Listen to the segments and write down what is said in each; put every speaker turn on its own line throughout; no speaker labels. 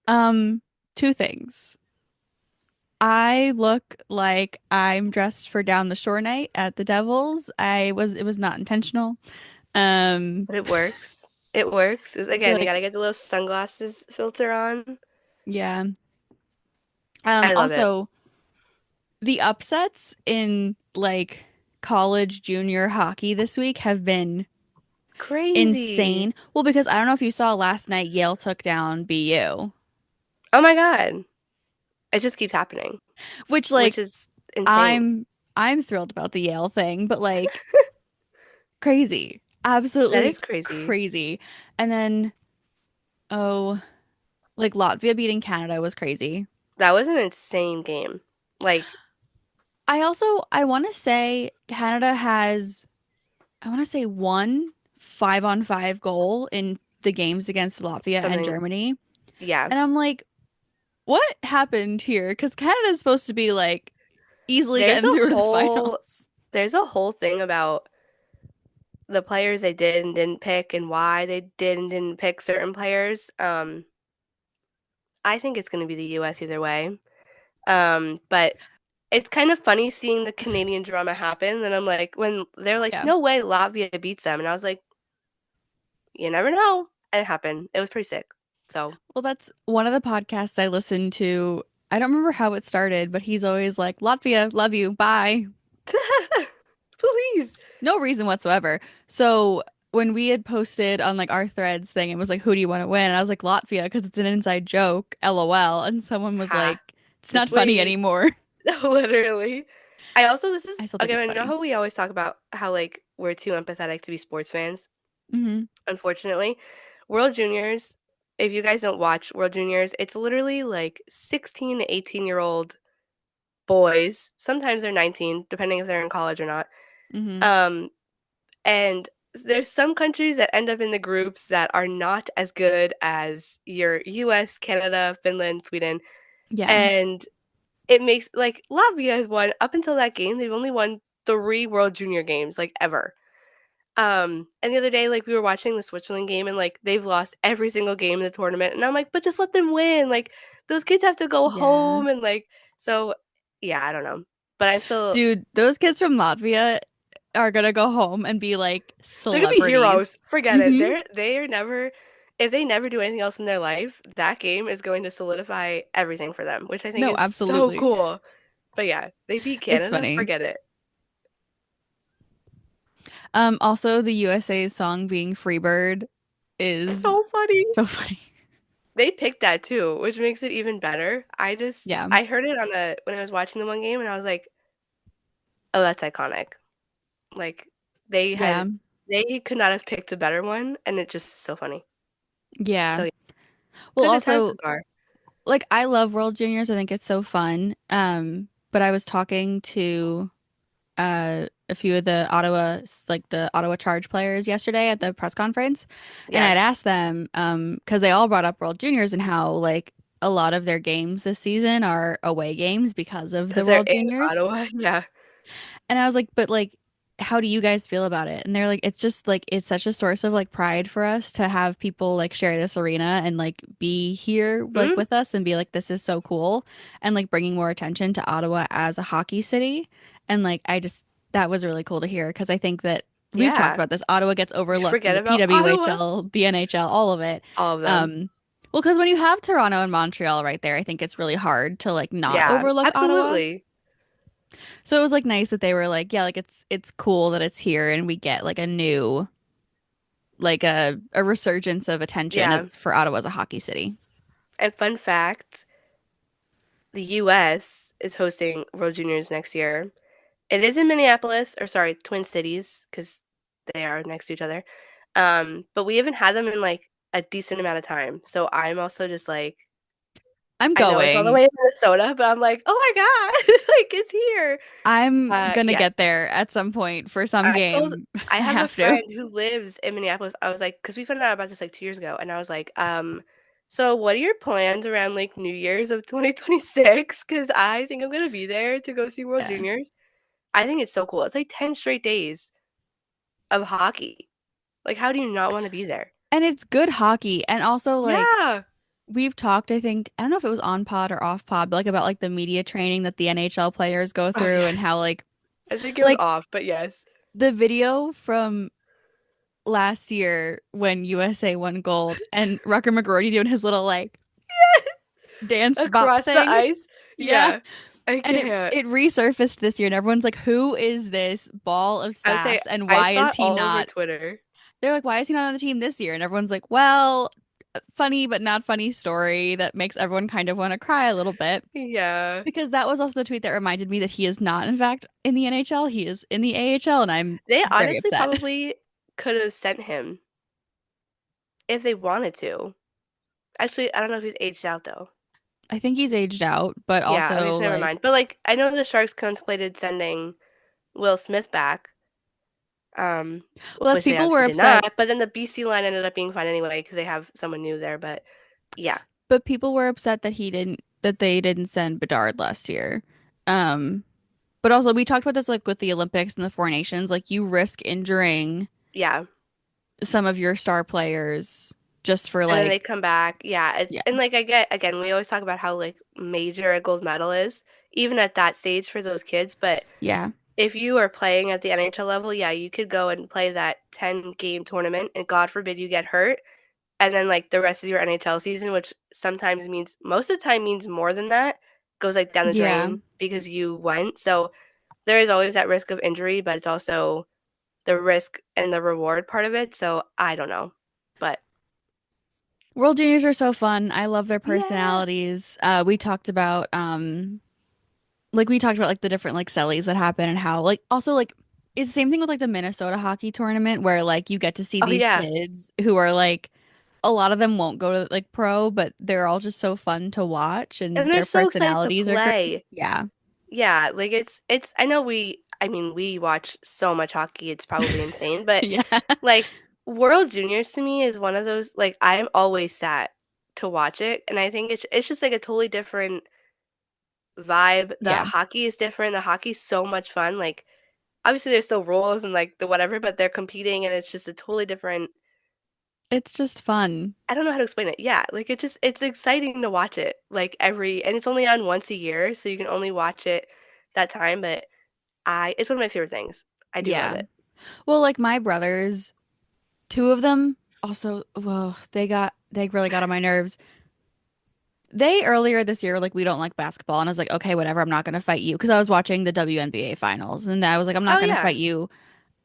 Um, Two things. I look like I'm dressed for down the shore night at the Devils. It was not intentional. Um,
But it works. It works.
I feel
Again, you gotta
like
get the little sunglasses filter on.
yeah.
I love it.
Also the upsets in like college junior hockey this week have been
Crazy.
insane. Well, because I don't know if you saw last night, Yale took down BU,
Oh my God. It just keeps happening,
which
which
like
is insane.
I'm I'm thrilled about the Yale thing, but like crazy.
That
Absolutely
is crazy.
crazy. And then oh, like Latvia beating Canada was crazy.
That was an insane game. Like
I want to say Canada has I want to say one 5-on-5 goal in the games against Latvia and
something,
Germany.
yeah.
And I'm like, what happened here? Because Canada's supposed to be like easily
There's
getting
a
through to the
whole
finals.
there's a whole thing about the players they did and didn't pick and why they did and didn't pick certain players. I think it's going to be the US either way. But it's kind of funny seeing the Canadian drama happen. And I'm like, when they're like,
Yeah.
no way Latvia beats them. And I was like, you never know. And it happened. It was pretty sick. So,
Well, that's one of the podcasts I listened to. I don't remember how it started, but he's always like, Latvia, love you, bye.
please.
No reason whatsoever. So when we had posted on like our threads thing, it was like, who do you want to win? And I was like, Latvia, because it's an inside joke, LOL. And someone was
Ha.
like, it's not
Just
funny
wait.
anymore.
Literally. I also, this is,
I still think
okay,
it's
you know
funny.
how we always talk about how, like, we're too empathetic to be sports fans?
Hmm.
Unfortunately, World Juniors, if you guys don't watch World Juniors, it's literally like 16 to 18-year-old boys. Sometimes they're 19, depending if they're in college or not.
Hmm.
Um, and there's some countries that end up in the groups that are not as good as your US, Canada, Finland, Sweden.
Yeah.
And it makes like Latvia has won up until that game, they've only won 3 World Junior games, like ever. And the other day, like we were watching the Switzerland game and like they've lost every single game in the tournament. And I'm like, but just let them win. Like those kids have to go
Yeah.
home and like so yeah, I don't know. But I'm still
Dude, those kids from Latvia are gonna go home and be like
they're gonna be heroes.
celebrities.
Forget it.
Hmm.
They're never if they never do anything else in their life, that game is going to solidify everything for them, which I think
No,
is so
absolutely.
cool. But yeah, they beat
It's
Canada,
funny.
forget it.
Also the USA's song being Freebird is
So funny.
so funny.
They picked that too, which makes it even better.
Yeah.
I heard it on the when I was watching the one game and I was like, "Oh, that's iconic." Like they
Yeah.
had they could not have picked a better one and it just so funny.
Yeah.
So yeah, it's
Well,
a good time so
also,
far.
like I love World Juniors. I think it's so fun. But I was talking to a few of the the Ottawa Charge players yesterday at the press conference, and
Yeah,
I'd asked them because they all brought up World Juniors and how like a lot of their games this season are away games because of the
because they're
World
in
Juniors.
Ottawa. Yeah.
And I was like, but like, how do you guys feel about it? And they're like, it's just like it's such a source of like pride for us to have people like share this arena and like be here like
Mm,
with us and be like, this is so cool, and like bringing more attention to Ottawa as a hockey city. And like, I just that was really cool to hear because I think that we've talked
yeah.
about this. Ottawa gets
You
overlooked in
forget
the
about Ottawa.
PWHL, the NHL, all of it.
All of them.
Um, well, because when you have Toronto and Montreal right there, I think it's really hard to like not
Yeah,
overlook Ottawa.
absolutely.
So it was like nice that they were like, yeah, like it's cool that it's here and we get like a new like a resurgence of attention
Yeah.
for Ottawa as a hockey city.
And fun fact, the US is hosting World Juniors next year. It is in Minneapolis, or sorry, Twin Cities, because they are next to each other. But we haven't had them in like a decent amount of time. So I'm also just like,
I'm
I know it's all the
going.
way in Minnesota, but I'm like, oh my God, like it's here.
I'm gonna
Yeah,
get there at some point for some
I told
game.
I
I
have a
have to.
friend who lives in Minneapolis. I was like, because we found out about this like 2 years ago, and I was like, so what are your plans around like New Year's of 2026? Because I think I'm gonna be there to go see World
Yeah.
Juniors. I think it's so cool. It's like 10 straight days of hockey. Like, how do you not want to be there?
And it's good hockey and also like
Yeah.
we've talked, I think, I don't know if it was on pod or off pod, but like about like the media training that the NHL players go
Oh
through and
yes.
how
I think it was
like
off, but yes.
the video from last year when USA won gold and Rucker McGroarty doing his little like dance bop
Across the
thing.
ice.
Yeah.
Yeah. I
And it
can't.
it resurfaced this year and everyone's like, who is this ball of
I would say
sass and
I
why
saw
is
it
he
all over
not?
Twitter.
They're like, why is he not on the team this year? And everyone's like, well, funny but not funny story that makes everyone kind of want to cry a little bit.
Yeah.
Because that was also the tweet that reminded me that he is not, in fact, in the NHL. He is in the AHL, and I'm
They
very
honestly
upset.
probably could have sent him if they wanted to. Actually, I don't know if he's aged out though.
I think he's aged out, but
Yeah, okay,
also
so never
like,
mind. But like I know the Sharks contemplated sending Will Smith back, um,
well, that's
which they
people were
obviously did
upset,
not. But then the BC line ended up being fine anyway because they have someone new there. But yeah,
but people were upset that they didn't send Bedard last year. Um, but also we talked about this like with the Olympics and the Four Nations, like you risk injuring
yeah.
some of your star players just for
And then they
like,
come back. Yeah,
yeah,
and like I get again, we always talk about how like major a gold medal is, even at that stage for those kids. But
yeah,
if you are playing at the NHL level, yeah, you could go and play that 10 game tournament, and God forbid you get hurt. And then like the rest of your NHL season, which sometimes means most of the time means more than that, goes like down the
yeah.
drain because you went. So there is always that risk of injury, but it's also the risk and the reward part of it. So I don't know. But
World Juniors are so fun. I love their
yeah.
personalities. We talked about like the different like sellies that happen and how like also like it's the same thing with like the Minnesota hockey tournament where like you get to see
Oh
these
yeah.
kids who are like a lot of them won't go to like pro, but they're all just so fun to watch and
And they're
their
so excited to
personalities are great.
play.
Yeah.
Yeah, like it's I know I mean we watch so much hockey, it's probably insane, but
Yeah.
like World Juniors to me is one of those like I'm always sad to watch it and I think it's just like a totally different vibe. The
Yeah.
hockey is different. The hockey's so much fun. Like obviously there's still rules and like the whatever, but they're competing and it's just a totally different
It's just fun.
I don't know how to explain it. Yeah, like it's exciting to watch it like every and it's only on once a year, so you can only watch it that time, but I it's one of my favorite things. I do love
Yeah.
it.
Well, like my brothers, two of them also, well, they really got on my nerves. They earlier this year were like, we don't like basketball. And I was like, okay, whatever. I'm not going to fight you. Because I was watching the WNBA finals. And I was like, I'm not
Oh
going to
yeah,
fight you.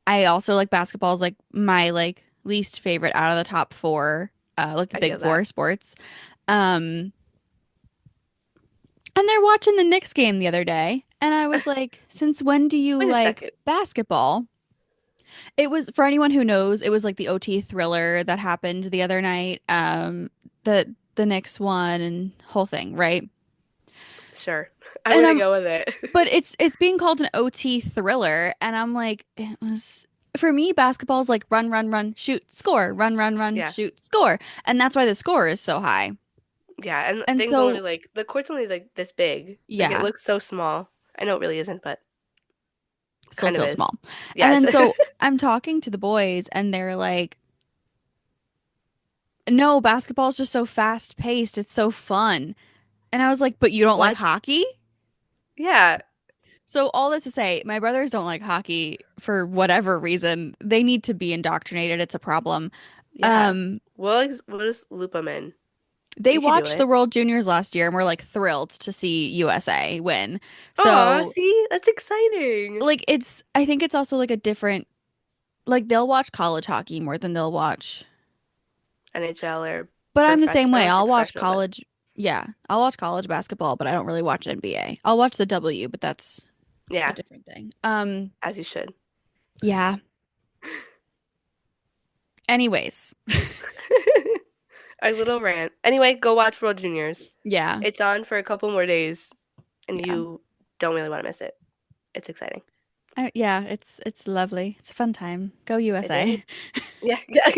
I also like basketball is like my like least favorite out of the top four, like the
I
big
get that.
four sports. Um, and they're watching the Knicks game the other day. And I was like, since when do you
Wait a
like
second.
basketball? It was for anyone who knows, it was like the OT thriller that happened the other night. The Knicks won and whole thing, right?
Sure. I'm
And
gonna
I'm
go with it.
but it's being called an OT thriller, and I'm like, it was for me, basketball's like run, run, run, shoot, score, run, run, run,
Yeah.
shoot, score. And that's why the score is so high.
Yeah, and
And
things only
so
like the court's only like this big. Like it
yeah,
looks so small. I know it really isn't, but
still
kind of
feel
is.
small. And
Yes.
then so I'm talking to the boys and they're like, no, basketball's just so fast paced, it's so fun. And I was like, but you don't like
What?
hockey?
Yeah.
So all this to say, my brothers don't like hockey for whatever reason. They need to be indoctrinated. It's a problem.
Yeah.
Um,
We'll just loop them in.
they
You could do
watched the
it.
World Juniors last year and were like thrilled to see USA win.
Aw,
So,
see? That's exciting.
like, I think it's also like a different, like, they'll watch college hockey more than they'll watch.
NHL or
But I'm the
professional.
same
I don't
way.
want to say
I'll watch
professional, but
college. Yeah, I'll watch college basketball, but I don't really watch NBA. I'll watch the W, but that's a
yeah,
different thing.
as you should.
Yeah. Anyways,
Our little rant. Anyway, go watch World Juniors.
yeah.
It's on for a couple more days, and
Yeah.
you don't really want to miss it. It's exciting.
Yeah, it's lovely. It's a fun time. Go
It is.
USA.
Yeah, yeah.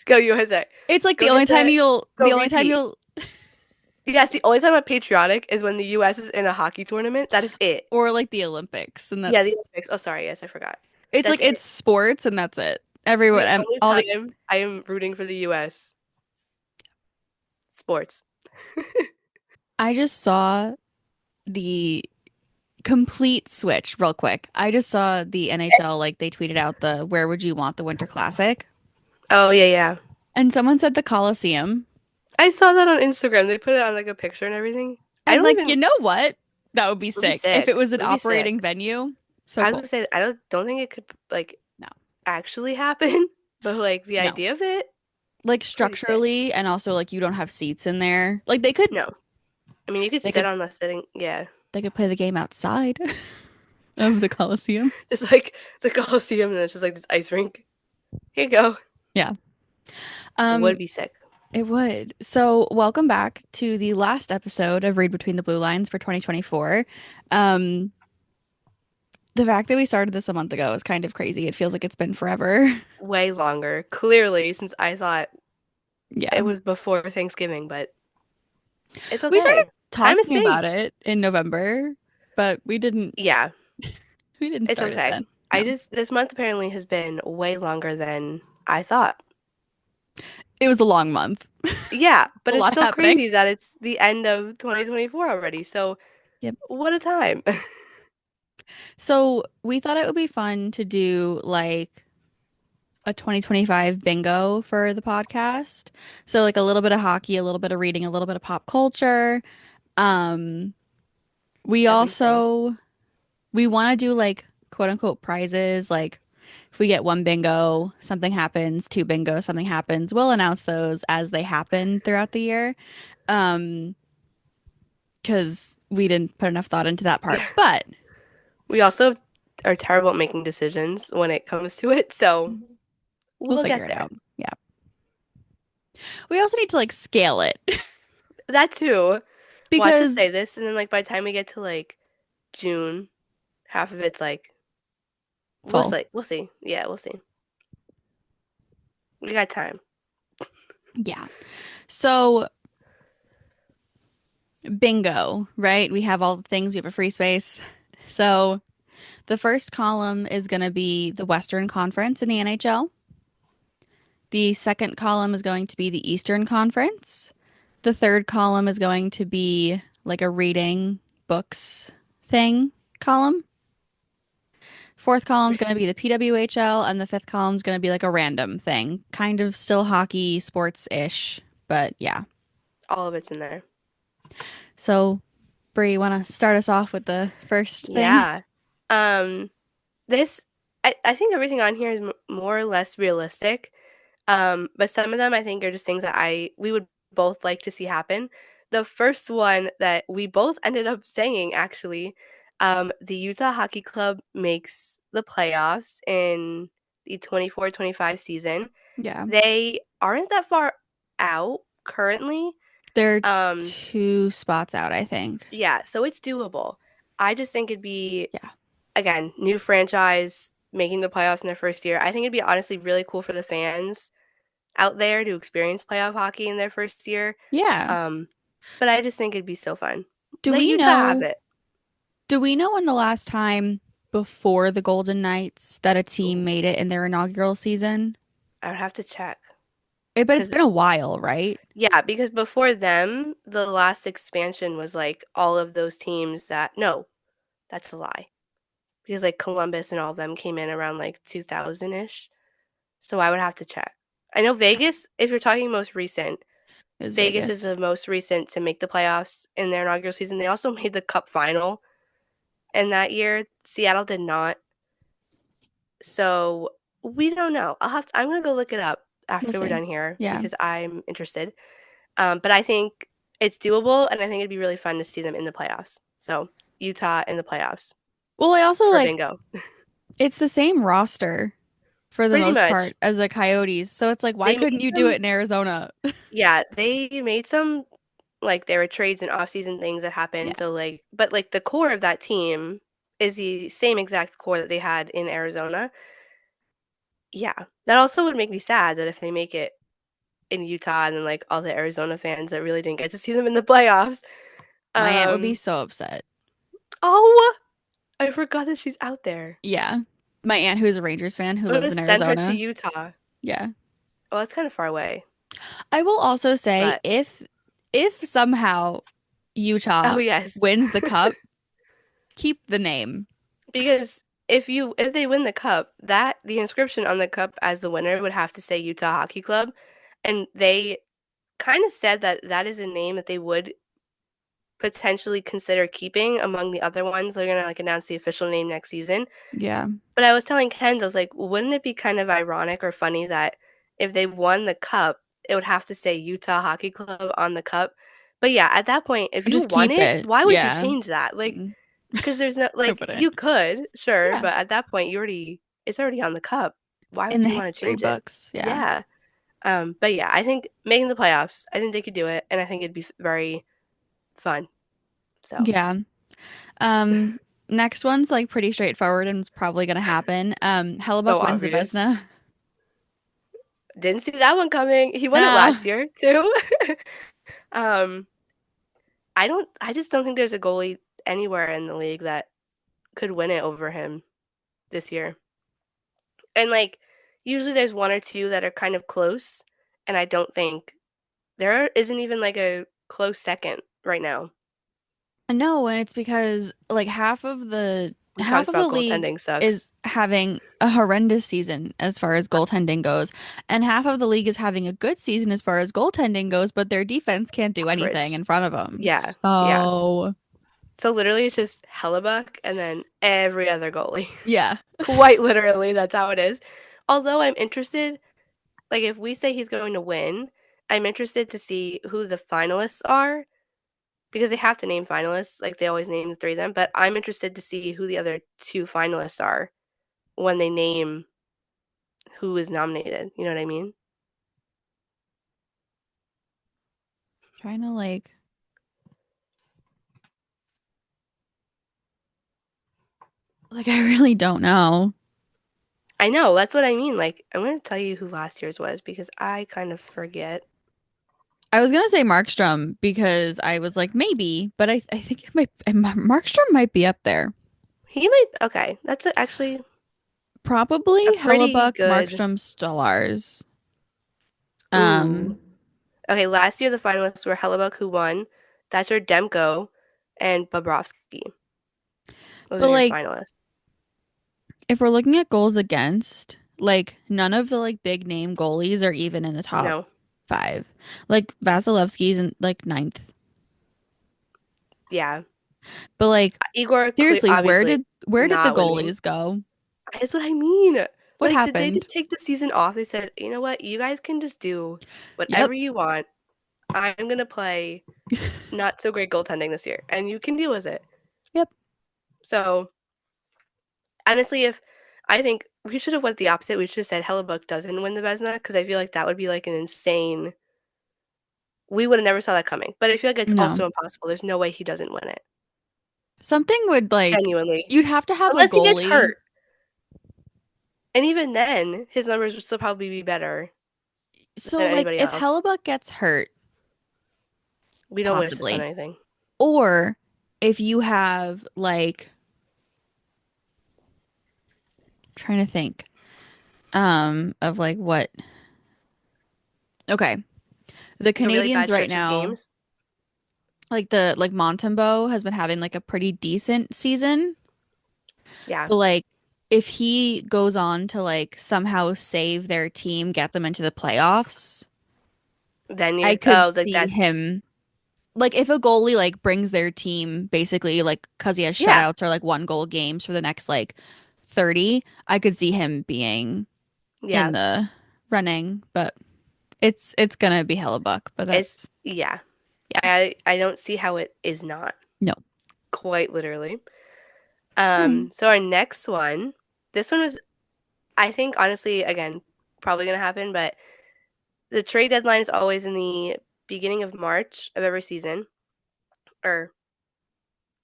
Go USA.
It's like
Go get the go
the only time
repeat.
you'll
Yes, the only time I'm patriotic is when the US is in a hockey tournament. That is it.
or like the Olympics and
Yeah, the
that's
Olympics. Oh, sorry. Yes, I forgot.
it's like
That's it.
it's sports and that's it. Everyone
The only
all the
time I am rooting for the US. Sports.
I just saw the complete switch real quick. I just saw the NHL, like they tweeted out the where would you want the Winter Classic?
Oh yeah, yeah.
And someone said the Coliseum.
I saw that on Instagram. They put it on like a picture and everything. I
And
don't
like, you
even.
know what? That would be
It would be
sick. If it
sick.
was
It
an
would be
operating
sick.
venue, so
I was
cool.
gonna say I don't think it could like
No.
actually happen, but like the
No.
idea of it,
Like
pretty sick.
structurally and also like you don't have seats in there. Like they could
No, I mean you could
they
sit
could
on the sitting. Yeah,
they could play the game outside of the Coliseum.
it's like the Coliseum and it's just like this ice rink. Here you go.
Yeah.
It
Um,
would be sick.
it would. So, welcome back to the last episode of Read Between the Blue Lines for 2024. Um, the fact that we started this a month ago is kind of crazy. It feels like it's been forever.
Way longer, clearly, since I thought it
Yeah.
was before Thanksgiving, but it's
We started
okay. Time is
talking about
fate.
it in November, but
Yeah,
we didn't
it's
start it
okay.
then.
I
No.
just this month apparently has been way longer than I thought.
It was a long month.
Yeah, but
A
it's
lot
still
happening.
crazy that it's the end of 2024 already. So,
Yep.
what a time.
So, we thought it would be fun to do like a 2025 bingo for the podcast. So like a little bit of hockey, a little bit of reading, a little bit of pop culture. Um, we
Everything.
also we want to do like quote unquote prizes. Like if we get one bingo, something happens, two bingo, something happens. We'll announce those as they happen throughout the year. Um, because we didn't put enough thought into that part. But
We also are terrible at making decisions when it comes to it, so
we'll
we'll
figure
get
it
there.
out. Yeah. We also need to like scale it
That too. Watch us
because
say this, and then like by the time we get to like June, half of it's like we'll
full.
see. We'll see. Yeah, we'll see. We got time.
Yeah. So bingo, right? We have all the things, we have a free space. So the first column is going to be the Western Conference in the NHL. The second column is going to be the Eastern Conference. The third column is going to be like a reading books thing column. Fourth column is going to be the PWHL, and the fifth column is going to be like a random thing, kind of still hockey, sports-ish, but yeah.
All of it's in there.
So, Bree, want to start us off with the first thing?
Yeah. Um, this I think everything on here is m more or less realistic. But some of them I think are just things that I we would both like to see happen. The first one that we both ended up saying actually, the Utah Hockey Club makes the playoffs in the 24-25 season.
Yeah.
They aren't that far out currently.
They're
Um,
2 spots out, I think.
yeah, so it's doable. I just think it'd be
Yeah.
again, new franchise making the playoffs in their first year. I think it'd be honestly really cool for the fans out there to experience playoff hockey in their first year.
Yeah.
Um, but I just think it'd be so fun.
Do
Let
we
Utah have
know
it.
do we know when the last time before the Golden Knights that a team
Ooh,
made it in their inaugural season?
I would have to check.
But it's
Because,
been a while, right?
yeah, because before them, the last expansion was like all of those teams that, no, that's a lie. Because like Columbus and all of them came in around like 2000-ish. So I would have to check. I know Vegas, if you're talking most recent,
It was
Vegas is
Vegas.
the most recent to make the playoffs in their inaugural season. They also made the cup final in that year. Seattle did not. So we don't know. I'm gonna go look it up
We'll
after we're
see.
done here
Yeah.
because I'm interested. But I think it's doable, and I think it'd be really fun to see them in the playoffs. So Utah in the playoffs
Well, I also
for
like
bingo,
it's the same roster for the
pretty
most
much.
part as the Coyotes. So it's like, why
They made
couldn't you do
some,
it in Arizona?
yeah, they made some like there were trades and off-season things that
Yeah.
happened. So like, but like the core of that team is the same exact core that they had in Arizona. Yeah, that also would make me sad that if they make it in Utah and then like all the Arizona fans that really didn't get to see them in the playoffs.
My aunt would be
Um,
so upset.
oh, I forgot that she's out there.
Yeah. My aunt, who is a Rangers fan who
I'm
lives
gonna
in
send her to
Arizona.
Utah.
Yeah.
Well, that's kind of far away,
I will also say
but
if if somehow
Oh
Utah
yes.
wins the cup, keep the name.
Because if they win the cup, that the inscription on the cup as the winner would have to say Utah Hockey Club, and they kind of said that that is a name that they would potentially consider keeping among the other ones. They're gonna like announce the official name next season.
Yeah.
But I was telling Ken, I was like, wouldn't it be kind of ironic or funny that if they won the cup, it would have to say Utah Hockey Club on the cup? But yeah, at that point, if you
Just
won
keep
it,
it.
why would you
Yeah.
change that? Like,
Mm,
because there's no
I
like
wouldn't.
you could, sure,
Yeah.
but at that point, it's already on the cup.
It's
Why
in
would
the
you want to
history
change it?
books. Yeah.
Yeah. But yeah, I think making the playoffs, I think they could do it, and I think it'd be very fun. So
Yeah. Um, Next one's like pretty straightforward and it's probably gonna happen.
so
Hellebuck wins the
obvious.
Vezina.
Didn't see that one coming. He won it
No.
last year too. um, I just don't think there's a goalie anywhere in the league that could win it over him this year. And like usually there's one or two that are kind of close, and I don't think there isn't even like a close second right now.
No, and it's because like
We
half
talked
of the
about
league
goaltending sucks.
is having a horrendous season as far as goaltending goes, and half of the league is having a good season as far as goaltending goes, but their defense can't do anything
Average.
in front of them.
Yeah. Yeah.
So,
So literally it's just Hellebuck and then every other goalie.
yeah.
Quite literally, that's how it is. Although I'm interested, like if we say he's going to win, I'm interested to see who the finalists are because they have to name finalists, like they always name the three of them. But I'm interested to see who the other two finalists are when they name who is nominated. You know what I mean?
Trying to like I really don't know.
I know, that's what I mean. Like, I'm going to tell you who last year's was because I kind of forget.
I was gonna say Markstrom because I was like maybe, but I think it might Markstrom might be up there.
He might, okay, that's actually a
Probably
pretty
Hellebuck,
good.
Markstrom, Stolarz.
Ooh.
Um,
Okay, last year the finalists were Hellebuck, who won, Thatcher Demko, and Bobrovsky. Those
but
are your
like
finalists.
if we're looking at goals against, like none of the like big name goalies are even in the top
No.
five. Like Vasilevsky's in like ninth.
Yeah.
But like
Igor,
seriously,
obviously
where did the
not winning.
goalies go?
That's what I mean.
What
Like, did they
happened?
just take the season off? They said, you know what? You guys can just do
Yep.
whatever you want. I'm going to play not so great goaltending this year, and you can deal with it.
Yep.
So, honestly, if I think we should have went the opposite, we should have said Hellebuck doesn't win the Vezina because I feel like that would be like an insane. We would have never saw that coming. But I feel like it's
No.
also impossible. There's no way he doesn't win it.
Something would like
Genuinely.
you'd have to have a
Unless he gets
goalie.
hurt. And even then, his numbers would still probably be better
So
than
like
anybody
if
else.
Hellebuck gets hurt,
We don't wish this on
possibly.
anything.
Or if you have like trying to think of like what okay. The
Like a really
Canadians
bad
right
stretch of
now,
games.
like the like Montembeault has been having like a pretty decent season.
Yeah.
But like if he goes on to like somehow save their team, get them into the playoffs,
Then
I
you're
could
like
see
that's
him like if a goalie like brings their team basically like because he has
yeah.
shutouts or like one goal games for the next like 30, I could see him being in
Yeah.
the running, but it's gonna be Hellebuck, but
It's
that's
yeah.
yeah.
I don't see how it is not.
No.
Quite literally.
Hmm.
So our next one, this one was I think honestly, again, probably gonna happen, but the trade deadline is always in the beginning of March of every season. Or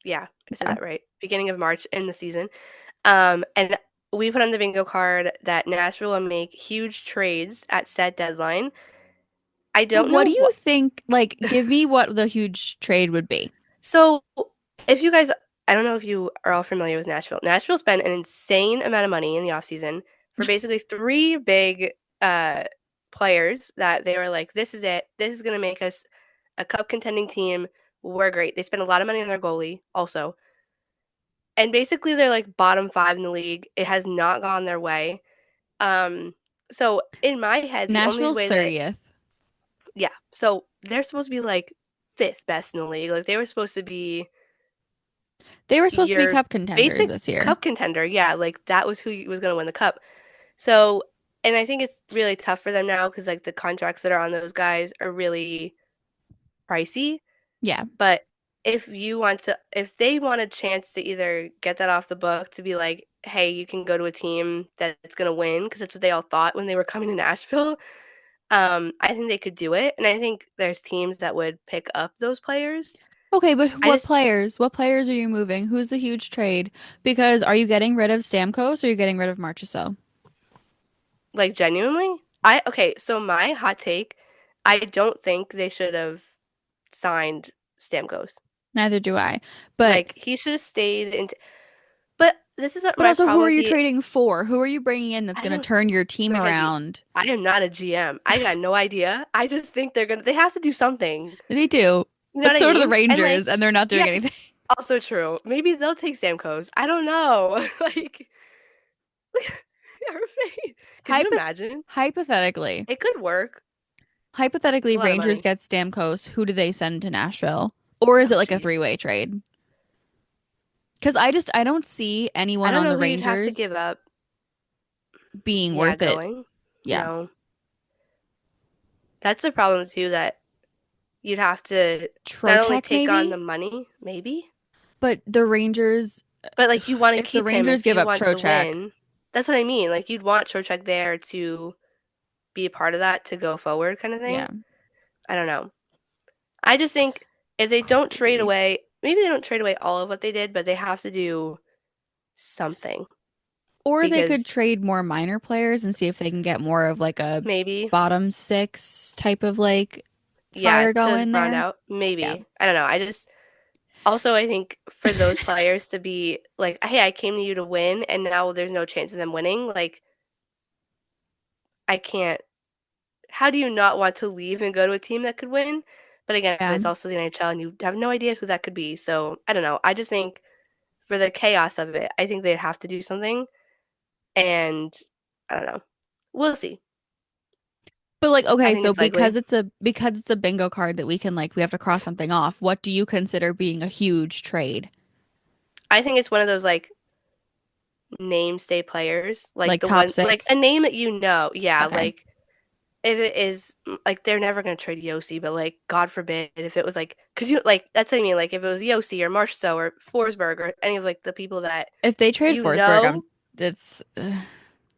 yeah, I said
Yeah.
that right. Beginning of March in the season. And we put on the bingo card that Nashville will make huge trades at said deadline. I don't
What do
know
you
what.
think? Like, give me what the huge trade would be.
So, if you guys, I don't know if you are all familiar with Nashville. Nashville spent an insane amount of money in the offseason for basically three big uh, players that they were like, this is it. This is going to make us a cup contending team. We're great. They spend a lot of money on their goalie also. And basically they're like bottom 5 in the league. It has not gone their way. Um, so in my head, the only
Nashville's
way that
30th.
yeah, so they're supposed to be like fifth best in the league. Like they were supposed to be
They were supposed to be
your
cup contenders
basic
this year.
cup contender. Yeah, like that was who was going to win the cup. So, and I think it's really tough for them now because like the contracts that are on those guys are really pricey.
Yeah.
But if they want a chance to either get that off the book to be like, hey, you can go to a team that's going to win because that's what they all thought when they were coming to Nashville. I think they could do it, and I think there's teams that would pick up those players.
Okay, but
I
what
just
players? What players are you moving? Who's the huge trade? Because are you getting rid of Stamkos or are you getting rid of Marchessault?
like genuinely, I okay. So my hot take, I don't think they should have signed Stamkos.
Neither do I. But
Like he should have stayed in. But this is
but
my
also who
problem
are
with
you
the.
trading for? Who are you bringing in that's
I
going to
don't,
turn your team
Mackenzie.
around?
I am not a GM. I got no idea. I just think they're gonna. They have to do something.
They do.
You know
But
what I
so do the
mean? And
Rangers,
like,
and they're not doing
yes,
anything.
also true. Maybe they'll take Stamkos. I don't know. Like her face. Could you
Hypo
imagine?
hypothetically,
It could work. It's
hypothetically,
a lot of
Rangers
money.
get Stamkos. Who do they send to Nashville? Or is
Oh,
it like a
jeez.
three-way trade? Because I don't see
I
anyone
don't
on
know
the
who you'd have to give
Rangers
up.
being
Yeah,
worth it.
going.
Yeah.
No. That's the problem too, that you'd have to not only
Trocheck
take on
maybe,
the money, maybe,
but the Rangers,
but like you want to
if the
keep him
Rangers
if
give
you
up
want to
Trocheck,
win. That's what I mean. Like you'd want Trocheck there to be a part of that to go forward kind of
yeah,
thing. I don't know. I just think if they don't trade
crazy.
away, maybe they don't trade away all of what they did, but they have to do something
Or they could
because
trade more minor players and see if they can get more of like a
maybe,
bottom six type of like
yeah,
fire
to
going
round
there.
out.
Yeah.
Maybe. I don't know. I just also I think for those players to be like, hey, I came to you to win and now there's no chance of them winning, like I can't how do you not want to leave and go to a team that could win? But again,
Yeah.
it's also the NHL and you have no idea who that could be. So I don't know. I just think for the chaos of it, I think they'd have to do something. And I don't know. We'll see.
But like,
I
okay,
think
so
it's likely.
because it's a bingo card that we can like we have to cross something off. What do you consider being a huge trade?
I think it's one of those like name stay players, like
Like
the
top
one like a
six?
name that you know. Yeah,
Okay.
like if it is like they're never gonna trade Yossi, but like God forbid if it was like could you like that's what I mean, like if it was Yossi or Marchessault or Forsberg or any of like the people that
If they trade
you
Forsberg,
know,
it's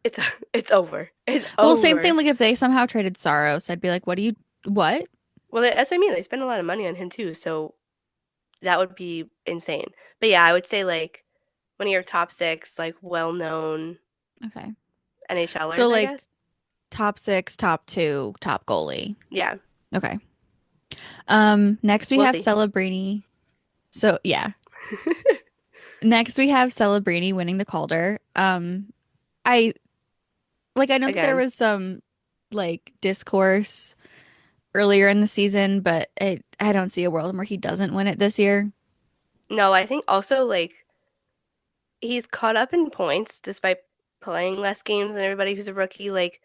it's it's over. It's
well, same thing
over.
like if they somehow traded Saros, I'd be like, what?
Well, that's what I mean. They spend a lot of money on him too, so that would be insane. But yeah, I would say like one of your top six, like well-known
Okay. So
NHLers, I
like
guess.
top six, top two, top goalie.
Yeah,
Okay. Next we
we'll
have
see.
Celebrini. So yeah. Next we have Celebrini winning the Calder. I I know that there
Again,
was some like discourse earlier in the season, but I don't see a world where he doesn't win it this year.
no, I think also like he's caught up in points despite playing less games than everybody who's a rookie. Like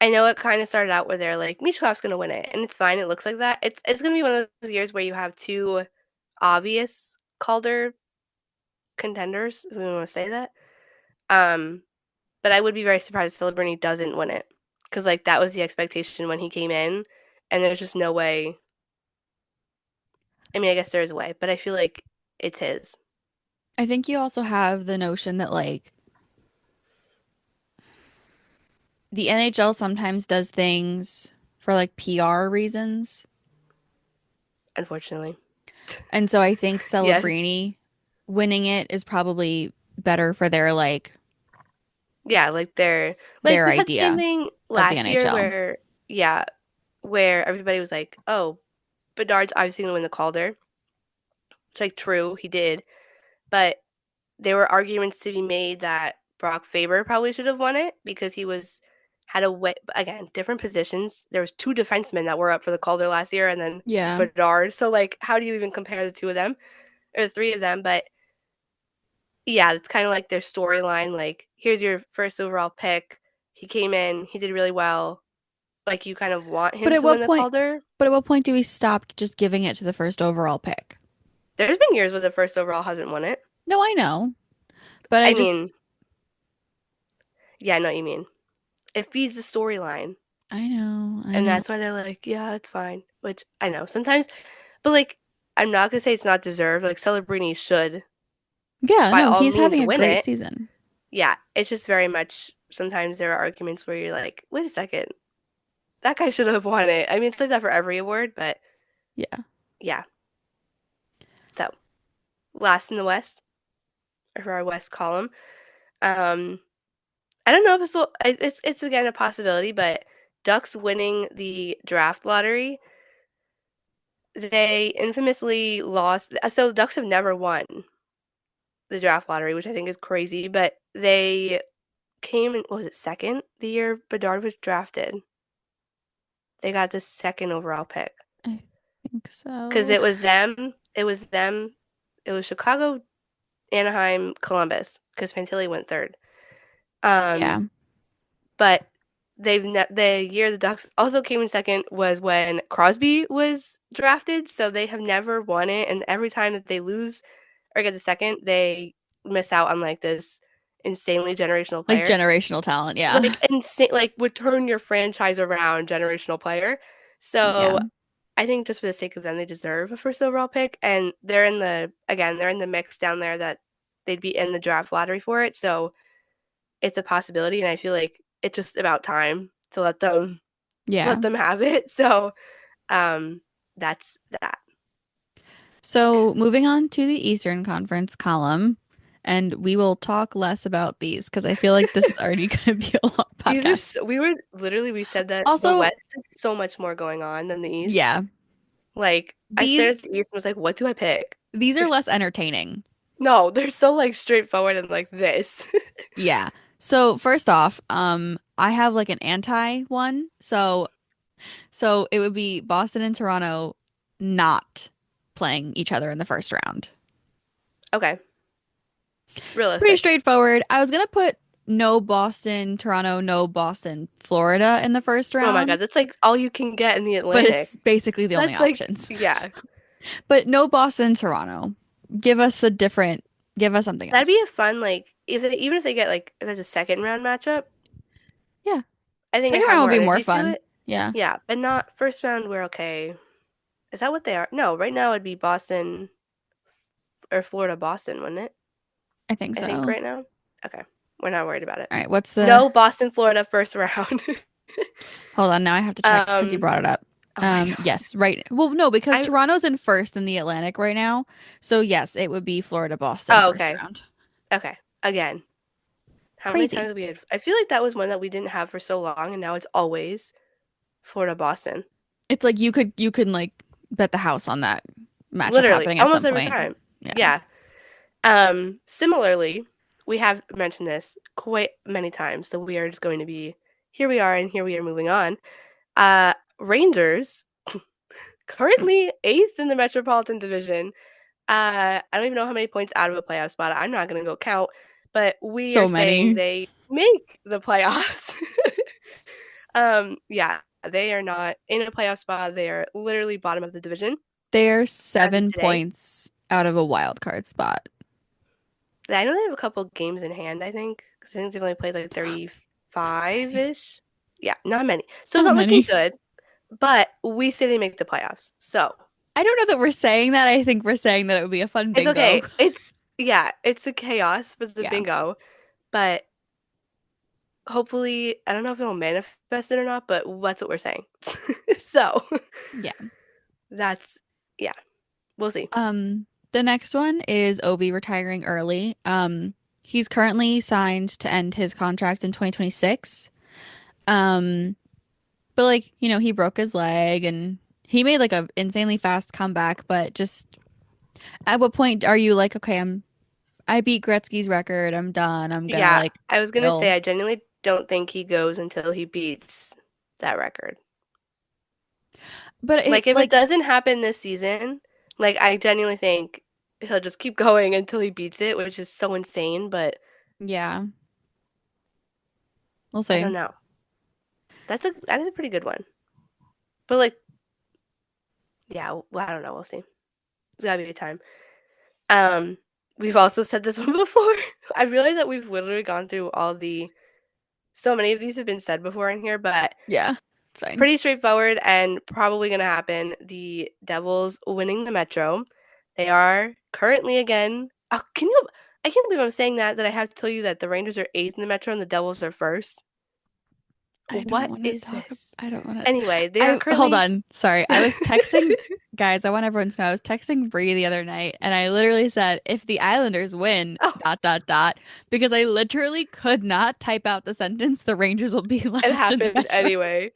I know it kind of started out where they're like Michkov's gonna win it, and it's fine. It looks like that. It's gonna be one of those years where you have two obvious Calder contenders. If we want to say that. Um, but I would be very surprised if Celebrini doesn't win it because like that was the expectation when he came in, and there's just no way. I mean, I guess there is a way, but I feel like it's his.
I think you also have the notion that like the NHL sometimes does things for like PR reasons.
Unfortunately,
And so I think
yes,
Celebrini winning it is probably better for
yeah, like they're like
their
we had the same
idea
thing
of the
last year
NHL.
where yeah, where everybody was like, oh, Bedard's obviously gonna win the Calder. It's like true, he did, but there were arguments to be made that Brock Faber probably should have won it because he was had a way again, different positions. There was two defensemen that were up for the Calder last year, and then
Yeah.
Bedard. So like, how do you even compare the two of them or the three of them? But yeah, it's kind of like their storyline. Like, here's your first overall pick. He came in, he did really well. Like, you kind of want
But
him
at
to
what
win the
point
Calder.
but at what point do we stop just giving it to the first overall pick?
There's been years where the first overall hasn't won it.
No, I know. But I
I
just
mean, yeah, I know what you mean. It feeds the storyline.
I know. I
And
know.
that's why they're like, yeah, it's fine. Which I know sometimes, but like, I'm not gonna say it's not deserved. Like, Celebrini should,
Yeah,
by
no,
all
he's
means,
having a
win
great
it.
season.
Yeah, it's just very much sometimes there are arguments where you're like, wait a second, that guy should have won it. I mean, it's like that for every award, but
Yeah.
yeah. So, last in the West, or for our West column. Um, I don't know if it's again a possibility, but Ducks winning the draft lottery, they infamously lost. So the Ducks have never won the draft lottery, which I think is crazy, but they came in, what was it, second the year Bedard was drafted? They got the second overall pick
I think
because
so.
it was Chicago, Anaheim, Columbus, because Fantilli went third. Um,
Yeah.
but the year the Ducks also came in second was when Crosby was drafted, so they have never won it, and every time that they lose or get the second, they miss out on like this insanely generational
Like
player.
generational talent, yeah.
Like insane, like would turn your franchise around generational player.
Yeah.
So I think just for the sake of them, they deserve a first overall pick, and they're in the mix down there that they'd be in the draft lottery for it. So it's a possibility, and I feel like it's just about time to let
Yeah.
them have it. So um, that's that.
So moving on to the Eastern Conference column, and we will talk less about these because I feel like this is already going to be a long
These are
podcast.
we said that the
Also,
West has so much more going on than the East.
yeah,
Like I stared at
these
the East and was like, what do I pick?
these are less entertaining.
No, they're so like straightforward and like this.
Yeah. So first off, I have like an anti one. So it would be Boston and Toronto not playing each other in the first round.
Okay,
Pretty
realistic.
straightforward. I was gonna put no Boston, Toronto, no Boston, Florida in the first
Oh my God,
round,
that's like all you can get in the
but
Atlantic.
it's basically the only
That's like,
options.
yeah,
But no Boston, Toronto. Give us a different, give us something
that'd be
else.
a fun like even if they get like if it's a second round matchup,
Yeah.
I think I
Second
have
round would
more
be more
energy to
fun.
it.
Yeah,
Yeah, but not first round. We're okay. Is that what they are? No, right now it'd be Boston or Florida, Boston, wouldn't it?
I think
I think
so.
right now. Okay, we're not worried about it.
All right, what's the,
No Boston, Florida first round.
hold on, now I have to check because you
um.
brought it up.
Oh my God.
Yes, right. Well, no, because
I.
Toronto's in first in the Atlantic right now. So yes, it would be Florida, Boston
Oh,
first
okay.
round.
Okay. Again, how many times
Crazy.
have we had? I feel like that was one that we didn't have for so long, and now it's always Florida, Boston.
It's like you can like bet the house on that matchup
Literally,
happening at
almost
some
every
point.
time.
Yeah.
Yeah. Similarly, we have mentioned this quite many times, so we are just going to be here we are and here we are moving on. Rangers currently eighth in the Metropolitan Division. I don't even know how many points out of a playoff spot. I'm not gonna go count, but we are
So
saying
many.
they make the playoffs. Yeah, they are not in a playoff spot. They are literally bottom of the division
They're
as of
7
today.
points out of a wild card spot.
I know they have a couple games in hand, I think, because I think they've only played like
Not many.
35-ish. Yeah, not many. So it's
Not
not looking
many.
good, but we say they make the playoffs. So
I don't know that we're saying that. I think we're saying that it would be a fun
it's
bingo.
okay. Yeah, it's a chaos, but it's a
Yeah.
bingo. But hopefully, I don't know if it'll manifest it or not, but that's what we're saying. So
Yeah.
that's, yeah, we'll see.
The next one is Ovi retiring early. He's currently signed to end his contract in 2026. Um, but like, he broke his leg and he made like a insanely fast comeback, but just at what point are you like, okay, I beat Gretzky's record. I'm done. I'm gonna
Yeah,
like
I was gonna say
chill.
I genuinely don't think he goes until he beats that record.
But it
Like if it
like
doesn't happen this season, like I genuinely think he'll just keep going until he beats it, which is so insane, but
yeah, we'll
I
see.
don't know. That is a pretty good one. But like, yeah, well, I don't know. We'll see. It's gotta be a time. Um, we've also said this one before. I realize that we've literally gone through so many of these have been said before in here, but
Yeah, it's fine.
pretty straightforward and probably gonna happen. The Devils winning the Metro. They are currently again. Oh, I can't believe I'm saying that I have to tell you that the Rangers are eighth in the Metro and the Devils are first.
I don't
What
want to
is
talk.
this?
I don't want to.
Anyway, they are
I hold
currently.
on. Sorry, I was texting guys. I want everyone to know I was texting Bree the other night, and I literally said, "If the Islanders win,
Oh,
dot dot dot," because I literally could not type out the sentence. The Rangers will be
it
last in the
happened
Metro.
anyway.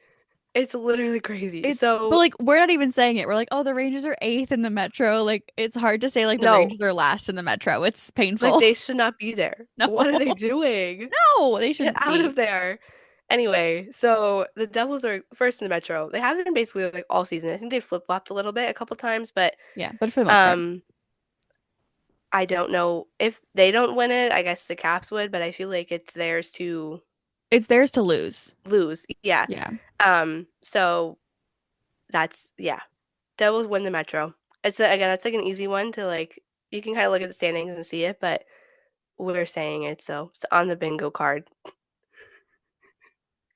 It's literally crazy.
But
So
like we're not even saying it. We're like, oh, the Rangers are eighth in the Metro. Like it's hard to say like the
no,
Rangers are last in the Metro. It's
like
painful.
they should not be there.
No,
What are they doing?
no, they
Get
shouldn't
out
be.
of there. Anyway, so the Devils are first in the Metro. They have been basically like all season. I think they flip-flopped a little bit a couple times, but
Yeah, but for the most part,
um I don't know if they don't win it. I guess the Caps would, but I feel like it's theirs to
it's theirs to lose.
lose. Yeah.
Yeah.
So that's yeah. Devils win the Metro. Again, that's like an easy one to like you can kind of look at the standings and see it, but we're saying it, so it's on the bingo card.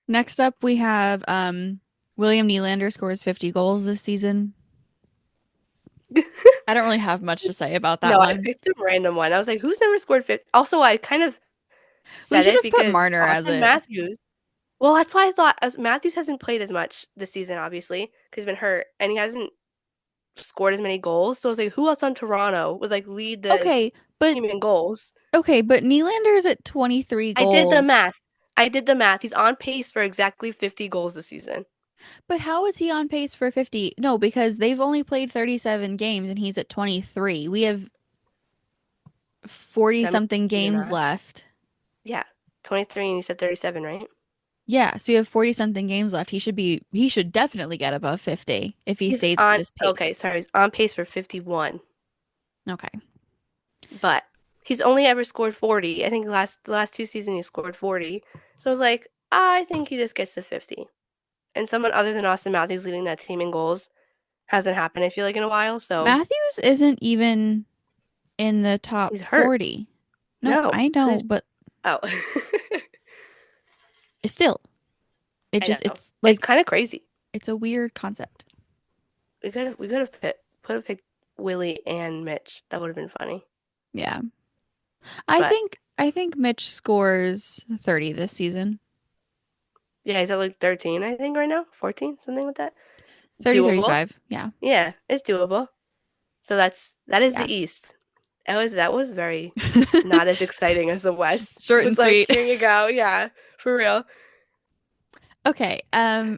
Next up, we have William Nylander scores 50 goals this season. I don't really have much to say about that
No, I
one.
picked a random one. I was like, who's never scored 50? Also, I kind of
We
said
should
it
have put
because
Marner as
Austin
it.
Matthews. Well, that's why I thought as Matthews hasn't played as much this season, obviously, because he's been hurt and he hasn't scored as many goals. So I was like, who else on Toronto would like lead the
Okay, but
team in goals?
Nylander's at 23
I did the
goals.
math. I did the math. He's on pace for exactly 50 goals this season.
But how is he on pace for 50? No, because they've only played 37 games and he's at 23. We have 40
Let me
something
do your
games
math.
left.
Yeah, 23 and you said 37, right?
Yeah, so we have 40 something games left. He should definitely get above 50 if he
He's
stays at
on,
this
okay,
pace.
sorry, he's on pace for 51,
Okay.
but he's only ever scored 40. I think the last two seasons he scored 40. So I was like, I think he just gets to 50. And someone other than Austin Matthews leading that team in goals hasn't happened, I feel like, in a while. So
Matthews isn't even in the top
he's hurt.
40. No,
No,
I
because
know,
he's,
but
oh,
still,
I know.
it's
It's
like
kind of crazy.
it's a weird concept.
We could have picked Willie and Mitch. That would have been funny.
Yeah.
But
I think Mitch scores 30 this season.
yeah, he's at like 13, I think, right now. 14, something like that.
30,
Doable.
35. Yeah.
Yeah, it's doable. So that is
Yeah.
the East. That was very not as exciting as the West. It
Short and
was like,
sweet.
here you go. Yeah, for real.
Okay.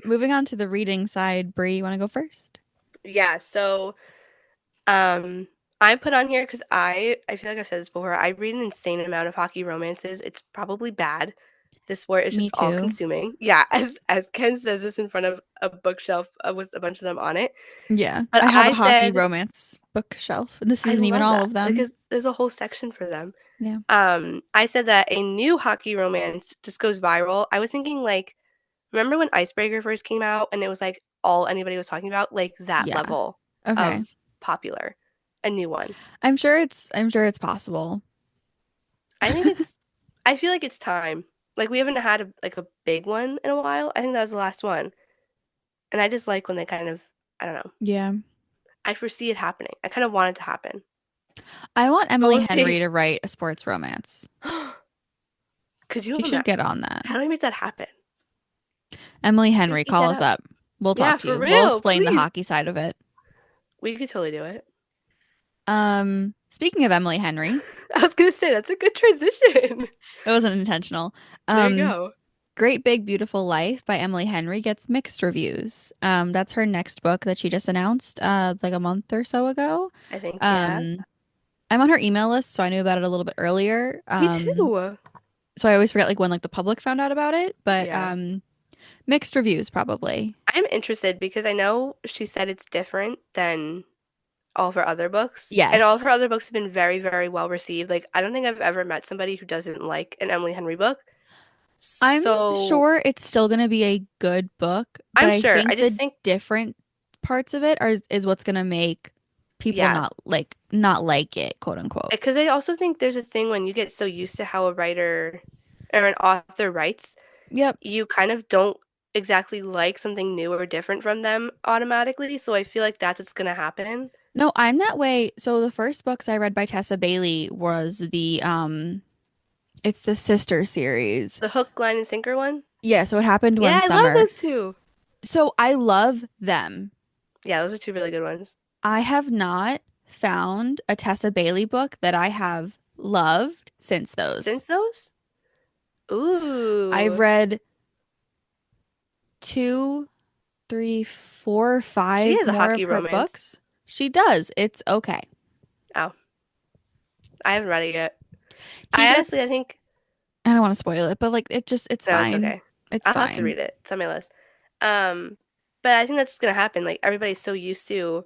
Moving on to the reading side. Bree, you want to go first?
Yeah, so um I put on here because I feel like I've said this before. I read an insane amount of hockey romances. It's probably bad. This sport is
Me
just all
too.
consuming. Yeah, as Ken says this in front of a bookshelf with a bunch of them on it.
Yeah.
But
I have a
I
hockey
said
romance bookshelf, and this
I
isn't even
love
all
that
of them.
because there's a whole section for them.
Yeah.
I said that a new hockey romance just goes viral. I was thinking like, remember when Icebreaker first came out and it was like all anybody was talking about, like that
Yeah.
level
Okay.
of popular, a new one.
I'm sure it's possible.
I think I feel like it's time. Like we haven't had a big one in a while. I think that was the last one, and I just like when they kind of, I don't know.
Yeah.
I foresee it happening. I kind of want it to happen,
I want
but
Emily
we'll
Henry
see.
to write a sports romance.
Could you
She should
imagine?
get on that.
How do I make that happen?
Emily
Should we
Henry,
eat
call
that
us
up?
up. We'll
Yeah,
talk to
for
you. We'll
real,
explain the
please.
hockey side of it.
We could totally do it.
Speaking of Emily Henry,
I was gonna say that's a good transition.
it wasn't intentional.
There you
Um,
go.
Great Big Beautiful Life by Emily Henry gets mixed reviews. That's her next book that she just announced, like a month or so ago.
I think, yeah.
Um, I'm on her email list, so I knew about it a little bit earlier.
Me too.
So I always forget like when like the public found out about it, but
Yeah.
mixed reviews probably.
I'm interested because I know she said it's different than all of her other books, and all of her
Yes.
other books have been very, very well received. Like, I don't think I've ever met somebody who doesn't like an Emily Henry book.
I'm
So
sure it's still going to be a good book, but
I'm
I
sure. I
think
just
the
think,
different parts of it is what's going to make people
yeah,
not like it, quote unquote.
because I also think there's this thing when you get so used to how a writer or an author writes,
Yep.
you kind of don't exactly like something new or different from them automatically. So I feel like that's what's gonna happen.
No, I'm that way. So the first books I read by Tessa Bailey was the it's the Sister series.
The hook, line, and sinker one.
Yeah, so it happened
Yeah,
one
I love
summer.
those two.
So I love them.
Yeah, those are two really good ones.
I have not found a Tessa Bailey book that I have loved since
Since
those.
those?
I've
Ooh.
read two, three, four,
She
five
has a
more of
hockey
her
romance.
books. She does. It's okay.
Oh, I haven't read it yet.
He
I
gets,
think,
I don't want to spoil it, but like it's
no, it's
fine.
okay.
It's
I'll have to
fine.
read it. It's on my list. Um, but I think that's just gonna happen. Like everybody's so used to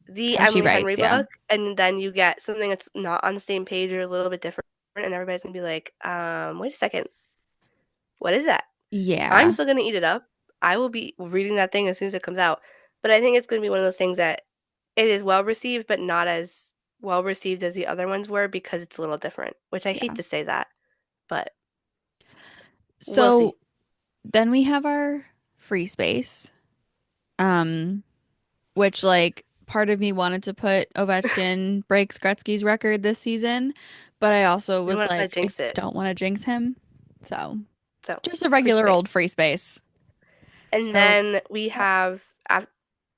the
How she
Emily Henry
writes, yeah.
book, and then you get something that's not on the same page or a little bit different, and everybody's gonna be like, wait a second, what is that? I'm
Yeah.
still gonna eat it up. I will be reading that thing as soon as it comes out. But I think it's gonna be one of those things that it is well received, but not as well received as the other ones were because it's a little different, which I hate
Yeah.
to say that, but we'll see.
So then we have our free space, um, which like part of me wanted to put Ovechkin breaks Gretzky's record this season, but I also
We don't
was
want to
like, I
jinx it.
don't want to jinx him. So
So
just a
free
regular old
space.
free space.
And
So
then we have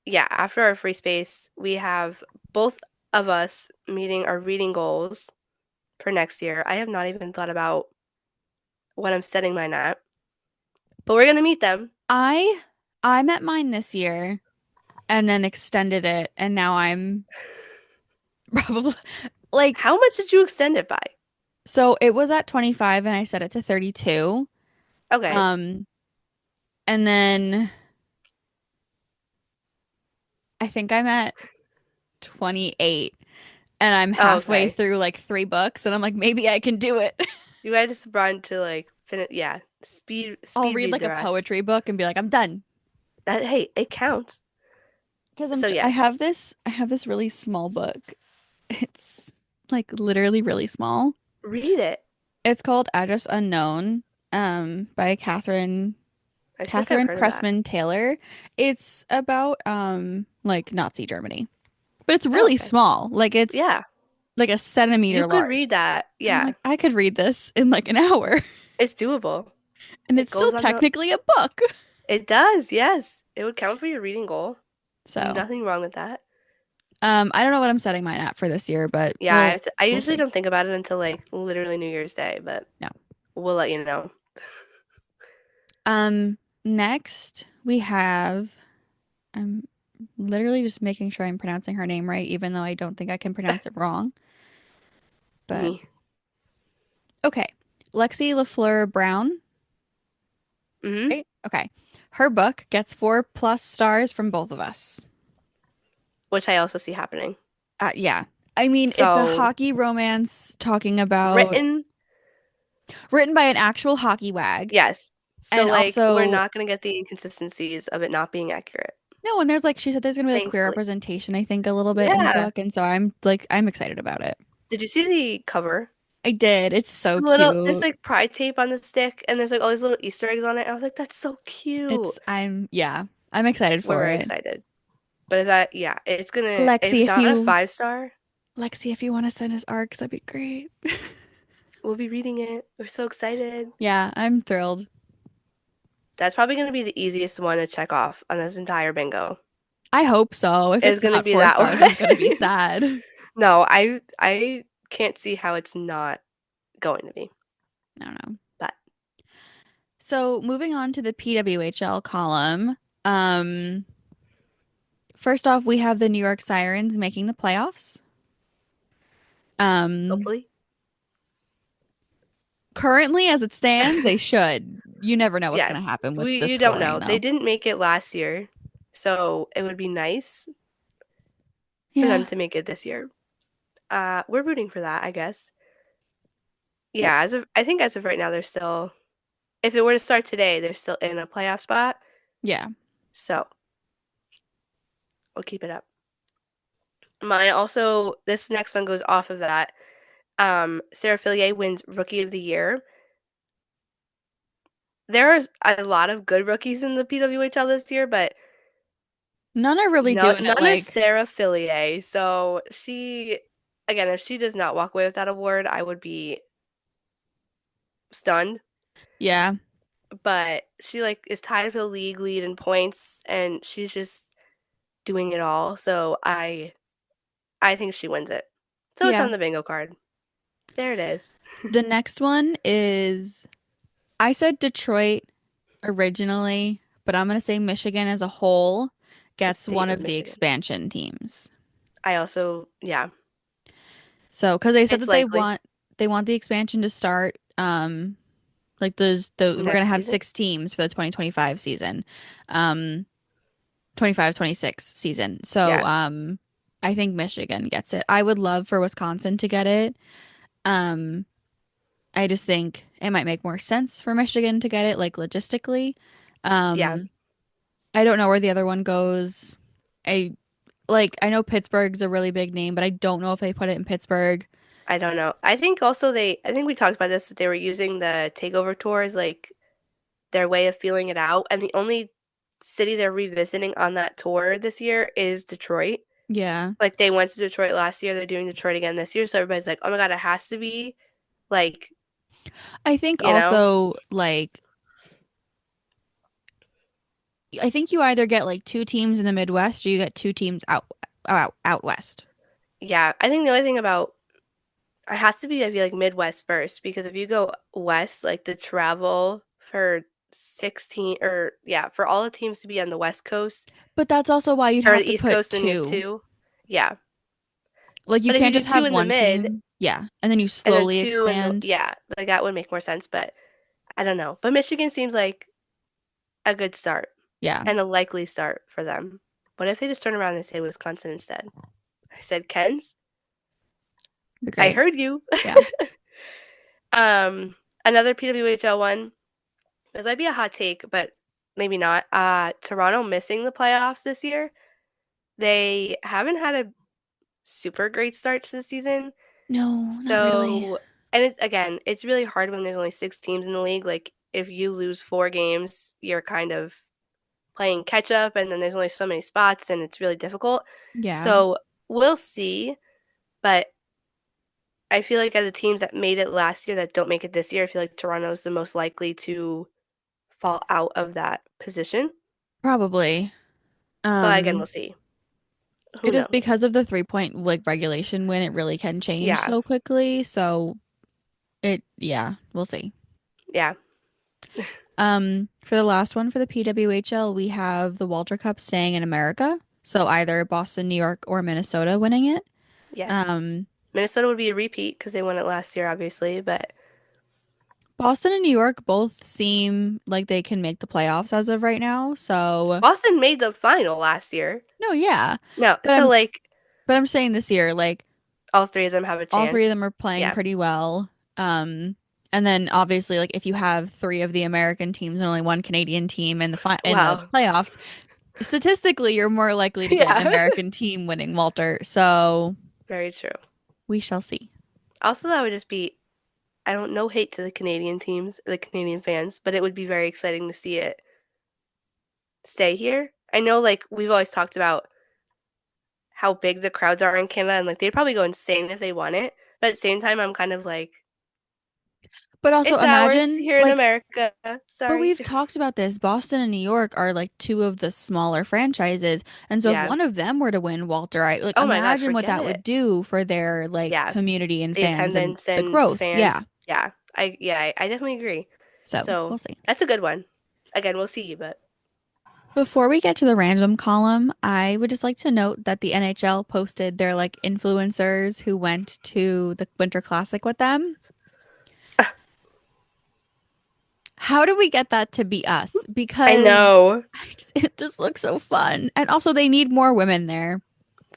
yeah, after our free space, we have both of us meeting our reading goals for next year. I have not even thought about what I'm setting mine at, but we're gonna meet them.
I I met mine this year and then extended it, and now I'm probably like
How much did you extend it by?
so it was at 25 and I set it to 32.
Okay.
Um and then I think I'm at 28 and I'm
Oh,
halfway
okay.
through like three books and I'm like maybe I can do it.
You had to run to like finish. Yeah,
I'll
speed
read
read
like
the
a
rest.
poetry book and be like I'm done.
That hey, it counts.
Because
So
I
yes,
have this really small book. It's like literally really small.
read it.
It's called Address Unknown by
I feel like I've
Catherine
heard of that.
Cressman Taylor. It's about like Nazi Germany. But it's
Oh,
really
okay.
small. Like
Yeah,
it's like a
you
centimeter
could
large.
read that.
And I'm
Yeah,
like, I could read this in like an hour.
it's doable.
And
It
it's still
goes on the.
technically a book.
It does. Yes, it would count for your reading goal.
So,
Nothing wrong with that.
I don't know what I'm setting mine at for this year, but
Yeah, I
we'll
usually
see.
don't think about it until like literally New Year's Day, but
No.
we'll let you know.
Next we have I'm literally just making sure I'm pronouncing her name right, even though I don't think I can pronounce it wrong. But
Me.
okay. Lexi LaFleur Brown,
Hmm.
right? Okay. Her book gets 4+ stars from both of us.
Which I also see happening.
Yeah. I mean, it's a
So
hockey romance talking about
written,
written by an actual hockey wag.
yes. So
And
like we're
also,
not gonna get the inconsistencies of it not being accurate.
no, and there's like she said there's gonna be like queer
Thankfully.
representation, I think, a little bit in the
Yeah.
book. And so I'm excited about it.
Did you see the cover?
I did. It's so
There's
cute.
like pride tape on the stick and there's like all these little Easter eggs on it. I was like, that's so cute.
Yeah, I'm excited
We're
for
very
it.
excited. But if that, yeah, it's gonna,
Lexi,
if
if
not a
you
5 star,
Lexi, if you want to send us arcs, that'd be great.
we'll be reading it. We're so excited.
Yeah, I'm thrilled.
That's probably gonna be the easiest one to check off on this entire bingo.
I hope so. If
It's
it's
gonna
not
be
four
that
stars, I'm gonna be
one.
sad.
No, I can't see how it's not going to be.
I don't know.
But
So moving on to the PWHL column. Um, First off, we have the New York Sirens making the playoffs. Um,
hopefully,
Currently, as it stands, they should. You never know what's going to
Yes.
happen with
We
the
you don't
scoring,
know. They
though.
didn't make it last year, so it would be nice for them
Yeah.
to make it this year. We're rooting for that, I guess.
Yep.
Yeah, I think as of right now, they're still, if it were to start today, they're still in a playoff spot.
Yeah.
So we'll keep it up. Mine also, this next one goes off of that. Sarah Fillier wins Rookie of the Year. There's a lot of good rookies in the PWHL this year, but
None are really
no,
doing it
none are
like,
Sarah Fillier. So she, again, if she does not walk away with that award, I would be stunned.
yeah.
But she like is tied for the league lead in points, and she's just doing it all. So I think she wins it. So it's
Yeah.
on the bingo card. There it is.
The next one is I said Detroit originally, but I'm going to say Michigan as a whole
The
gets one
state of
of the
Michigan.
expansion teams.
I also, yeah,
So, because they said
it's
that they
likely
want the expansion to start like we're going to
next
have
season.
6 teams for the 2025 season. Um 25-26 season. So,
Yeah,
I think Michigan gets it. I would love for Wisconsin to get it. Um I just think it might make more sense for Michigan to get it, like logistically.
yeah.
Um, I don't know where the other one goes. I I know Pittsburgh's a really big name, but I don't know if they put it in Pittsburgh.
I don't know. I think also I think we talked about this, that they were using the takeover tour as like their way of feeling it out. And the only city they're revisiting on that tour this year is Detroit.
Yeah.
Like they went to Detroit last year, they're doing Detroit again this year. So everybody's like, oh my God, it has to be like,
I think
you know,
also I think you either get like 2 teams in the Midwest or you get 2 teams out west.
yeah. I think the only thing about it has to be, I feel like Midwest first, because if you go west, like the travel for 16 or yeah, for all the teams to be on the West Coast
But that's also why you'd
or
have
the
to
East
put
Coast, then you have
two.
two. Yeah.
Like you
But if you
can't
do
just
two
have
in the
one
mid
team. Yeah. And then you
and then
slowly
two in the,
expand.
yeah, like that would make more sense. But I don't know. But Michigan seems like a good start
Yeah.
and a likely start for them. What if they just turn around and say Wisconsin instead? I said Ken's. I
Great.
heard you.
Yeah.
Another PWHL one. This might be a hot take, but maybe not. Toronto missing the playoffs this year. They haven't had a super great start to the season.
No, not really.
So, and it's again, it's really hard when there's only 6 teams in the league. Like if you lose 4 games, you're kind of playing catch up, and then there's only so many spots, and it's really difficult.
Yeah,
So we'll see. But I feel like of the teams that made it last year that don't make it this year, I feel like Toronto's the most likely to fall out of that position.
probably.
But again, we'll
Um,
see.
it
Who
just
knows?
because of the 3 point like regulation win, it really can change
Yeah.
so quickly. So yeah, we'll see.
Yeah.
For the last one for the PWHL, we have the Walter Cup staying in America. So either Boston, New York, or Minnesota winning it.
Yes.
Um,
Minnesota would be a repeat because they won it last year, obviously. But
Boston and New York both seem like they can make the playoffs as of right now. So
Boston made the final last year.
no, yeah.
No,
But
so like
I'm saying this year, like
all three of them have a
all three of
chance.
them are playing
Yeah.
pretty well. And then obviously, like if you have 3 of the American teams and only one Canadian team in the
Wow.
playoffs, statistically, you're more likely to get an
Yeah.
American team winning Walter. So
Very true.
we shall see.
Also, that would just be, I don't know, hate to the Canadian teams, the Canadian fans, but it would be very exciting to see it stay here. I know, like, we've always talked about how big the crowds are in Canada, and like, they'd probably go insane if they won it. But at the same time, I'm kind of like,
But also
it's ours
imagine
here in
like,
America.
but
Sorry.
we've talked about this. Boston and New York are like 2 of the smaller franchises, and so if
Yeah.
one of them were to win Walter, I like
Oh my God,
imagine what
forget
that
it.
would do for their like
Yeah.
community and
The
fans and
attendance
the
and
growth. Yeah.
fans. Yeah. I definitely agree.
So
So
we'll see.
that's a good one. Again, we'll see, but
Before we get to the random column, I would just like to note that the NHL posted their like influencers who went to the Winter Classic with them. How do we get that to be us?
I
Because
know.
it just looks so fun. And also, they need more women there.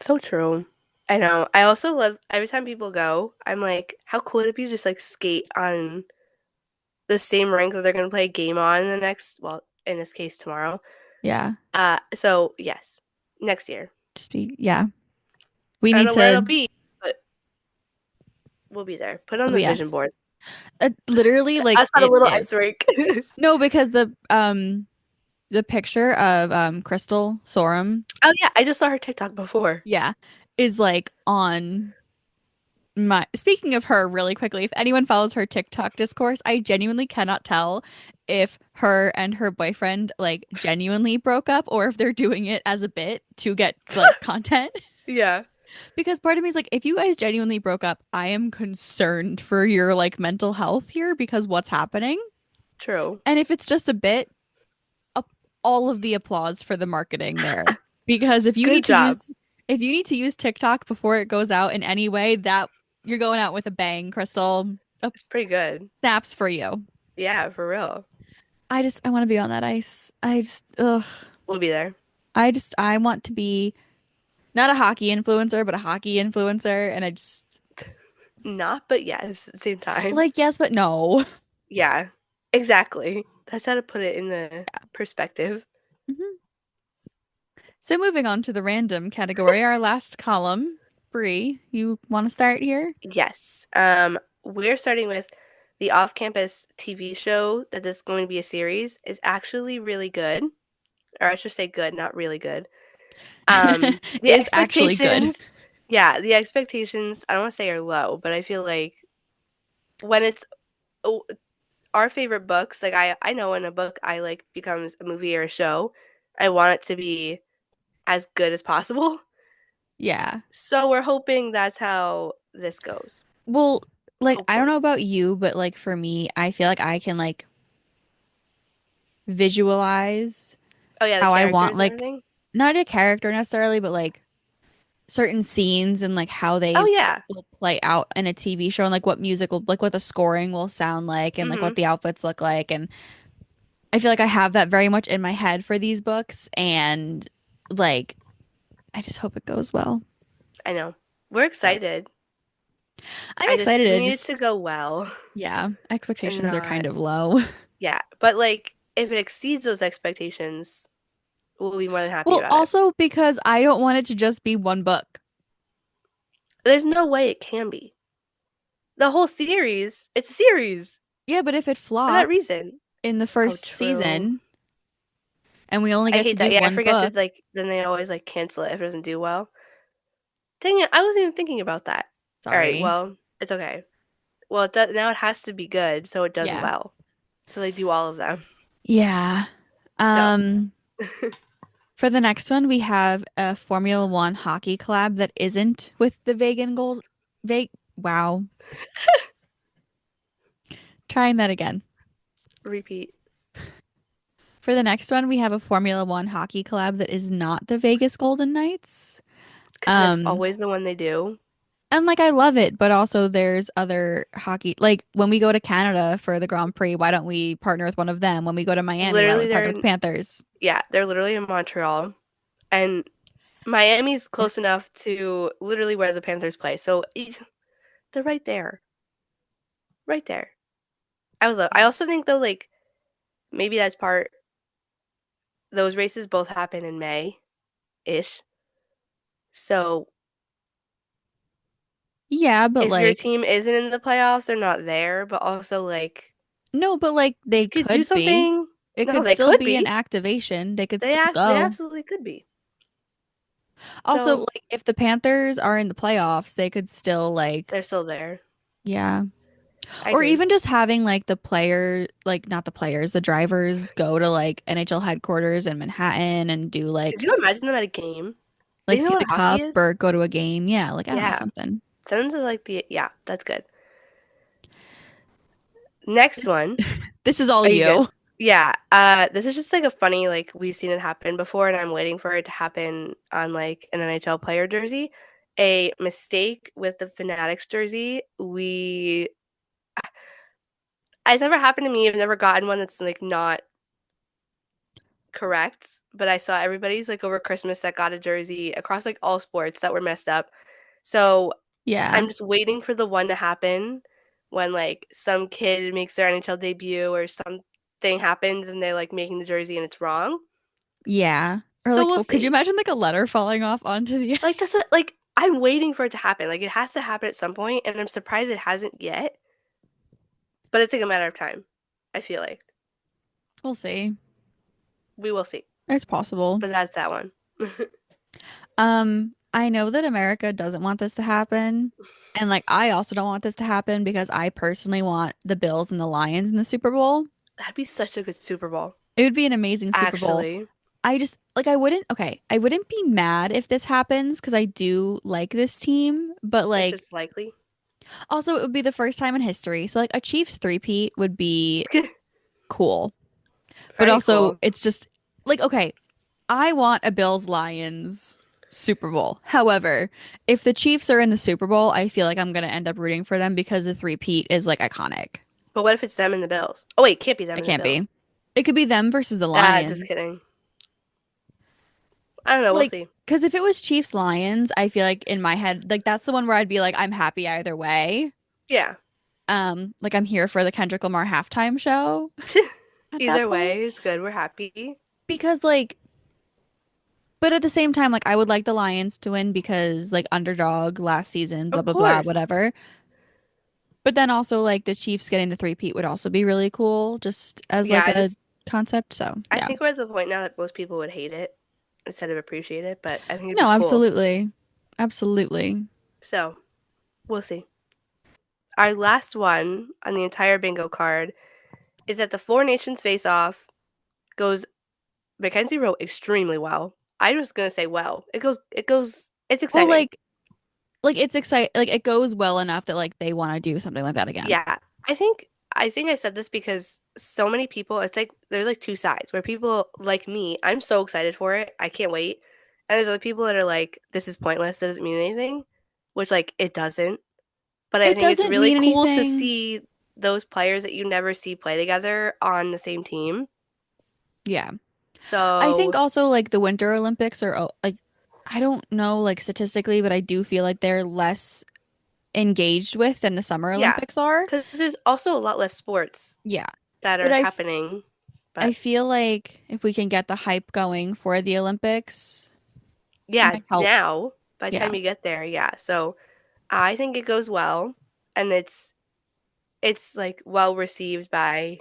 So true. I know. I also love every time people go, I'm like, how cool would it be to just like skate on the same rink that they're gonna play a game on the next, well, in this case tomorrow.
Yeah.
So yes, next year.
Yeah. We
I don't
need
know where it'll
to,
be, but we'll be there. Put it on
it'll
the
be
vision
us.
board.
Literally, like
Us on a
it
little ice
is.
rink.
No, because the picture of Crystal Sorum,
Oh yeah, I just saw her TikTok before.
yeah, is like on my speaking of her really quickly, if anyone follows her TikTok discourse, I genuinely cannot tell if her and her boyfriend like genuinely broke up or if they're doing it as a bit to get like content.
Yeah,
Because part of me is like, if you guys genuinely broke up, I am concerned for your like mental health here because what's happening.
true.
And if it's just a bit, up all of the applause for the marketing there. Because
Good job.
if you need to use TikTok before it goes out in any way, that you're going out with a bang, Crystal.
It's pretty good.
Snaps for you.
Yeah, for real.
I want to be on that ice. Ugh.
We'll be there.
I want to be not a hockey influencer, but a hockey influencer. And I just,
Not, but yes, at the same time.
like, yes, but no.
Yeah, exactly. That's how to put it in the perspective.
Mhm. So moving on to the random category, our last column. Bree, you want to start here?
Yes. We're starting with the off-campus TV show that is going to be a series is actually really good. Or I should say good, not really good. The
Is actually good.
expectations, yeah, the expectations, I don't want to say are low, but I feel like when it's oh, our favorite books, like I know when a book I like becomes a movie or a show, I want it to be as good as possible.
Yeah.
So we're hoping that's how this goes.
Well, like I don't
Hopefully.
know about you, but like for me, I feel like I can like visualize
Oh yeah, the
how I want
characters and
like
everything.
not a character necessarily, but like certain scenes and like how
Oh
they
yeah.
will play out in a TV show and like what music will like what the scoring will sound like and like
Hmm.
what the outfits look like and I feel like I have that very much in my head for these books and like I just hope it goes well.
I know. We're
So
excited.
I'm excited
We
to
need it to
just
go well
yeah,
and
expectations are
not,
kind of low.
yeah. But like if it exceeds those expectations, we'll be more than happy
Well,
about it.
also because I don't want it to just be one book.
There's no way it can be. The whole series, it's a series
Yeah, but if it
for that
flops
reason.
in the
Oh,
first
true.
season and we only
I
get to
hate that.
do
Yeah, I
one
forget to
book,
like then they always like cancel it if it doesn't do well. Dang it, I wasn't even thinking about that. All right,
sorry.
well, it's okay. Well, it does, now it has to be good, so it does
Yeah.
well. So they do all of them.
Yeah.
So,
Um, for the next one, we have a Formula One hockey collab that isn't with the Vegan Gold. Wow. Trying that again.
repeat.
For the next one, we have a Formula One hockey collab that is not the Vegas Golden Knights.
Because that's
Um,
always the one they do.
and like I love it, but also there's other hockey. Like when we go to Canada for the Grand Prix, why don't we partner with one of them? When we go to Miami, why don't we
Literally,
partner with the Panthers?
yeah, they're literally in Montreal. And Miami's close enough to literally where the Panthers play. So they're right there. Right there. I also think though, like, maybe that's part, those races both happen in May-ish. So
Yeah, but
if your
like
team isn't in the playoffs, they're not there, but also like
no, but like
you
they
could do
could be.
something.
It
No,
could
they
still
could
be an
be.
activation. They could still
They
go.
absolutely could be.
Also,
So
like if the Panthers are in the playoffs, they could still like
they're still there.
yeah.
I
Or
agree.
even just having like the player like not the players, the drivers go to like NHL headquarters in Manhattan and do
Could you imagine them at a game? They know
see
what
the
hockey
cup
is?
or go to a game. Yeah, like I don't know,
Yeah.
something.
Send them to like the, yeah, that's good. Next
This
one.
this is all
Are you good?
you.
Yeah. This is just like a funny, like we've seen it happen before, and I'm waiting for it to happen on like an NHL player jersey. A mistake with the Fanatics jersey. It's never happened to me. I've never gotten one that's like not correct, but I saw everybody's like over Christmas that got a jersey across like all sports that were messed up. So
Yeah.
I'm just waiting for the one to happen when like some kid makes their NHL debut or something happens and they're like making the jersey and it's wrong.
Yeah. Or
So
like,
we'll
oh, could you
see.
imagine like a letter falling off onto the
Like that's what like I'm waiting for it to happen. Like it has to happen at some point, and I'm surprised it hasn't yet. But it's like a matter of time. I feel like
We'll see.
we will see.
It's possible.
But that's that one.
I know that America doesn't want this to happen. And like I also don't want this to happen because I personally want the Bills and the Lions in the Super Bowl.
That'd be such a good Super Bowl.
It would be an amazing Super Bowl.
Actually,
I just like I wouldn't be mad if this happens because I do like this team, but
it's
like
just likely.
also it would be the first time in history. So like a Chiefs three-peat would be cool. But
Very
also
cool.
it's just like okay, I want a Bills Lions Super Bowl. However, if the Chiefs are in the Super Bowl, I feel like I'm gonna end up rooting for them because the three-peat is like iconic.
But what if it's them and the Bills? Oh wait, can't be them
It
and the
can't
Bills.
be. It could be them versus the
Just
Lions.
kidding. I don't know. We'll
Like,
see.
because if it was Chiefs Lions, I feel like in my head, like that's the one where I'd be like, I'm happy either way.
Yeah.
Like I'm here for the Kendrick Lamar halftime show at that
Either
point.
way, it's good. We're happy.
Because like, but at the same time, like I would like the Lions to win because like underdog last season, blah
Of
blah blah,
course.
whatever. But then also like the Chiefs getting the three-peat would also be really cool, just as
Yeah,
like a concept. So
I
yeah.
think we're at the point now that most people would hate it instead of appreciate it, but I think it'd be
No,
cool.
absolutely. Absolutely.
So we'll see. Our last one on the entire bingo card is that the Four Nations face off goes Mackenzie wrote extremely well. I was gonna say well. It's
Well,
exciting.
like it's like it goes well enough that like they want to do something like that again.
Yeah. I think I said this because so many people, it's like there's like two sides where people like me, I'm so excited for it. I can't wait. And there's other people that are like, this is pointless, it doesn't mean anything, which like it doesn't. But I
It
think it's
doesn't
really
mean
cool to
anything.
see those players that you never see play together on the same team.
Yeah. I think
So
also like the Winter Olympics are like I don't know like statistically, but I do feel like they're less engaged with than the Summer
yeah,
Olympics are.
because there's also a lot less sports
Yeah.
that
But
are happening.
I
But
feel like if we can get the hype going for the Olympics, it
yeah,
might help.
now by the
Yeah.
time you get there, yeah. So I think it goes well, and it's like well received by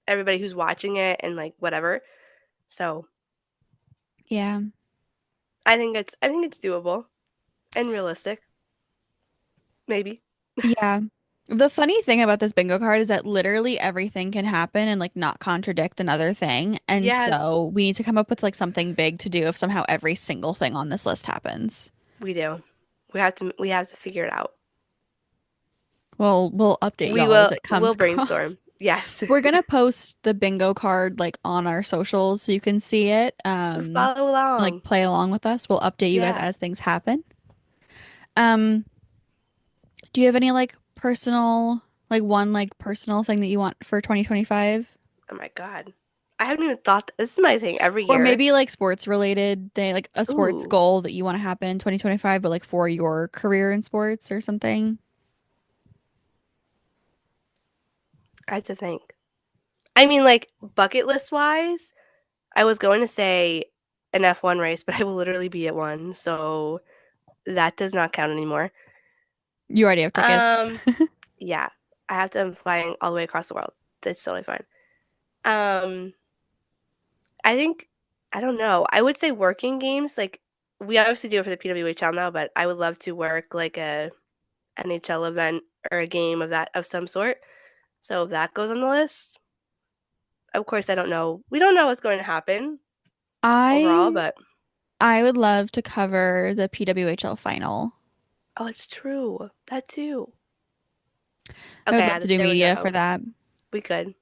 everybody who's watching it and like whatever. So
Yeah.
I think it's doable and realistic, maybe.
Yeah. The funny thing about this bingo card is that literally everything can happen and like not contradict another thing. And
Yes,
so we need to come up with like something big to do if somehow every single thing on this list happens.
we do. We have to figure it out.
We'll update
We
y'all as
will
it comes
we'll brainstorm.
across.
Yes.
We're gonna post the bingo card like on our socials so you can see it.
Follow
Like
along.
play along with us. We'll update you guys
Yeah.
as things happen. Um, do you have any like one like personal thing that you want for 2025?
Oh my God. I haven't even thought this is my thing every
Or
year.
maybe like sports related thing, like a sports
Ooh,
goal that you want to happen in 2025, but like for your career in sports or something.
I have to think. I mean, like bucket list wise, I was going to say an F1 race, but I will literally be at one, so that does not count anymore.
You already have tickets.
Um, yeah, I have to. I'm flying all the way across the world. It's totally fine. Um, I think I don't know. I would say working games. Like we obviously do it for the PWHL now, but I would love to work like a NHL event or a game of some sort. So if that goes on the list. Of course, I don't know. We don't know what's going to happen overall,
I
but
I would love to cover the PWHL final.
oh, it's true. That too.
I would
Okay,
love to do
there we
media for
go.
that.
We could.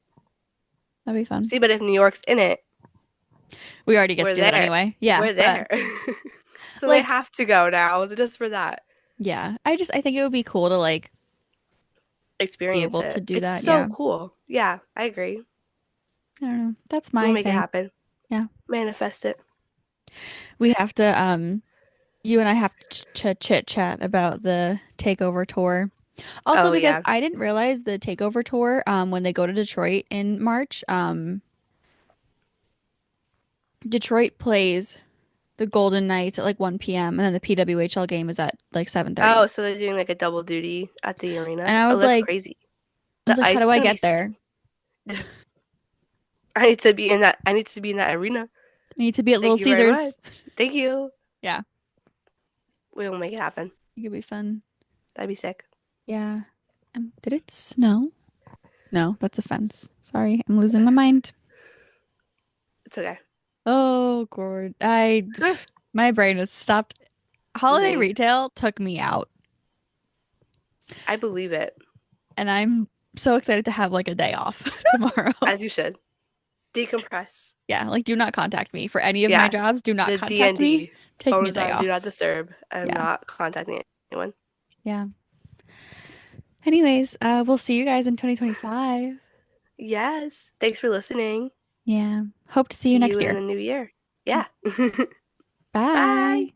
That'd be fun.
See, but if New York's in it,
We already get to
we're
do that
there.
anyway. Yeah,
We're
but
there. So they
like
have to go now just for that.
yeah, I think it would be cool to like be
experience
able to
it.
do
It's
that.
so
Yeah.
cool. Yeah, I agree.
I don't know. That's
We'll
my
make it
thing.
happen.
Yeah.
Manifest it.
We have to you and I have to chit chat about the takeover tour. Also
Oh
because
yeah.
I didn't realize the takeover tour when they go to Detroit in March, Detroit plays the Golden Knights at like 1 p.m. and then the PWHL game is at like 7:30.
Oh, so they're doing like a double duty at the
And
arena.
I
Oh,
was
that's
like
crazy.
I was
The
like, how
ice
do
is
I
gonna be.
get there?
I need to be in that. I need to be in that arena.
I need to be at Little
Thank you very much.
Caesars.
Thank you.
Yeah,
We will make it happen.
it could be fun.
That'd be sick.
Yeah. Did it snow? No, that's a fence. Sorry, I'm losing my mind.
It's okay.
Oh, Gord. My brain has stopped. Holiday
Me.
retail took me out,
I believe it.
and I'm so excited to have like a day off tomorrow.
As you should. Decompress.
Yeah, like do not contact me for any of my
Yeah.
jobs. Do not
The
contact me.
DND.
Taking a
Phones
day
on. Do
off.
not disturb. I'm
Yeah.
not contacting anyone.
Yeah. Anyways, we'll see you guys in 2025.
Yes. Thanks for listening.
Yeah. Hope to see you
See you
next
in
year.
the new year.
Okay.
Yeah. Bye.
Bye.